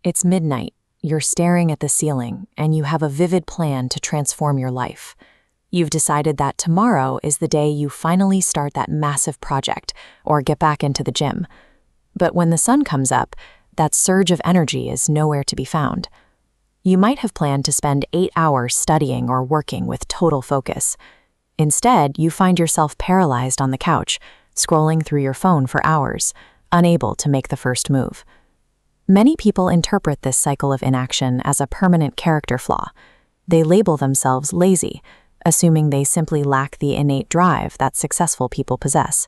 It's midnight, you're staring at the ceiling, and you have a vivid plan to transform your life. You've decided that tomorrow is the day you finally start that massive project or get back into the gym. But when the sun comes up, that surge of energy is nowhere to be found. You might have planned to spend 8 hours studying or working with total focus. Instead, you find yourself paralyzed on the couch, scrolling through your phone for hours, unable to make the first move. Many people interpret this cycle of inaction as a permanent character flaw. They label themselves lazy, assuming they simply lack the innate drive that successful people possess.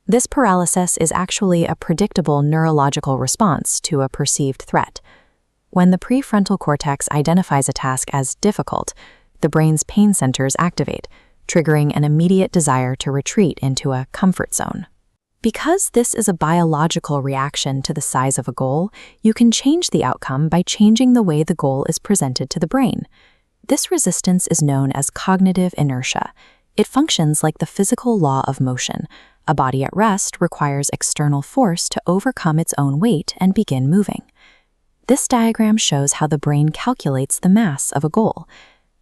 This paralysis is actually a predictable neurological response to a perceived threat. When the prefrontal cortex identifies a task as difficult, the brain's pain centers activate, triggering an immediate desire to retreat into a comfort zone. Because this is a biological reaction to the size of a goal, you can change the outcome by changing the way the goal is presented to the brain. This resistance is known as cognitive inertia. It functions like the physical law of motion. A body at rest requires external force to overcome its own weight and begin moving. This diagram shows how the brain calculates the mass of a goal.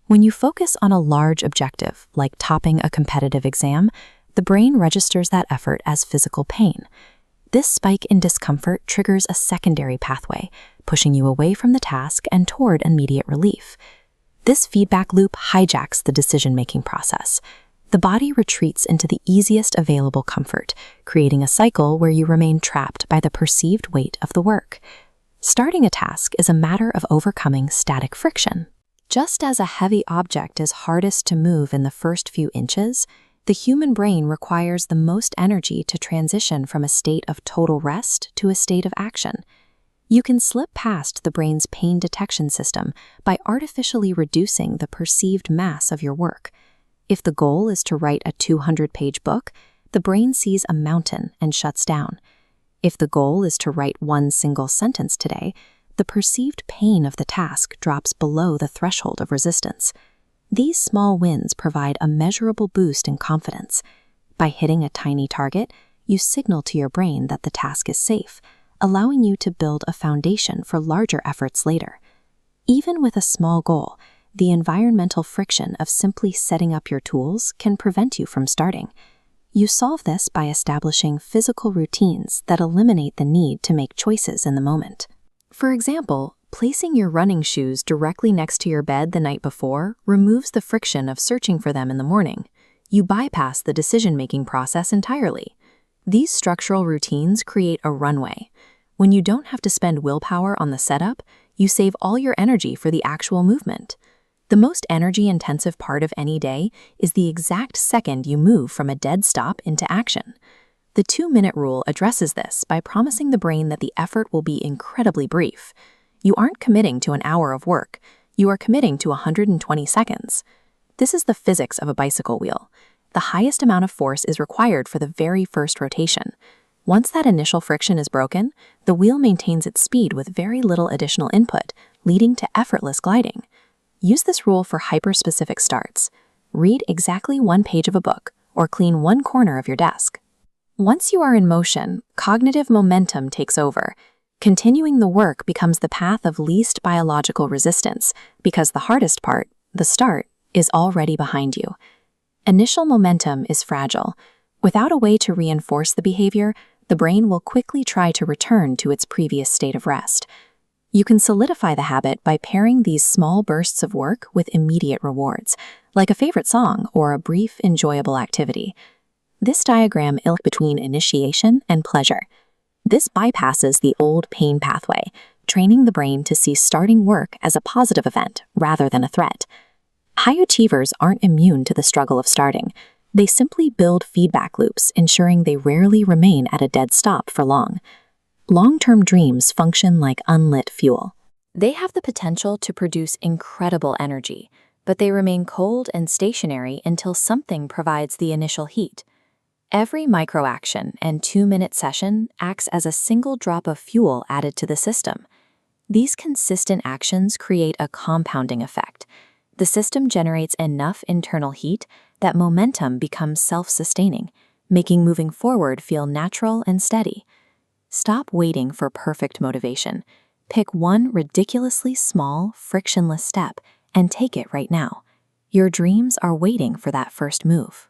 When you focus on a large objective, like topping a competitive exam, the brain registers that effort as physical pain. This spike in discomfort triggers a secondary pathway, pushing you away from the task and toward immediate relief. This feedback loop hijacks the decision-making process. The body retreats into the easiest available comfort, creating a cycle where you remain trapped by the perceived weight of the work. Starting a task is a matter of overcoming static friction. Just as a heavy object is hardest to move in the first few inches, the human brain requires the most energy to transition from a state of total rest to a state of action. You can slip past the brain's pain detection system by artificially reducing the perceived mass of your work. If the goal is to write a 200-page book, the brain sees a mountain and shuts down. If the goal is to write one single sentence today, the perceived pain of the task drops below the threshold of resistance. These small wins provide a measurable boost in confidence. By hitting a tiny target, you signal to your brain that the task is safe, allowing you to build a foundation for larger efforts later. Even with a small goal, the environmental friction of simply setting up your tools can prevent you from starting. You solve this by establishing physical routines that eliminate the need to make choices in the moment. For example, placing your running shoes directly next to your bed the night before removes the friction of searching for them in the morning. You bypass the decision-making process entirely. These structural routines create a runway. When you don't have to spend willpower on the setup, you save all your energy for the actual movement. The most energy-intensive part of any day is the exact second you move from a dead stop into action. The 2-minute rule addresses this by promising the brain that the effort will be incredibly brief. You aren't committing to an hour of work. You are committing to 120 seconds. This is the physics of a bicycle wheel. The highest amount of force is required for the very first rotation. Once that initial friction is broken, the wheel maintains its speed with very little additional input, leading to effortless gliding. Use this rule for hyper-specific starts. Read exactly 1 page of a book, or clean 1 corner of your desk. Once you are in motion, cognitive momentum takes over. Continuing the work becomes the path of least biological resistance because the hardest part, the start, is already behind you. Initial momentum is fragile. Without a way to reinforce the behavior, the brain will quickly try to return to its previous state of rest. You can solidify the habit by pairing these small bursts of work with immediate rewards, like a favorite song or a brief, enjoyable activity. This diagram illustrates between initiation and pleasure. This bypasses the old pain pathway, training the brain to see starting work as a positive event rather than a threat. High achievers aren't immune to the struggle of starting. They simply build feedback loops, ensuring they rarely remain at a dead stop for long. Long-term dreams function like unlit fuel. They have the potential to produce incredible energy, but they remain cold and stationary until something provides the initial heat. Every microaction and 2-minute session acts as a single drop of fuel added to the system. These consistent actions create a compounding effect. The system generates enough internal heat that momentum becomes self-sustaining, making moving forward feel natural and steady. Stop waiting for perfect motivation. Pick one ridiculously small, frictionless step and take it right now. Your dreams are waiting for that first move.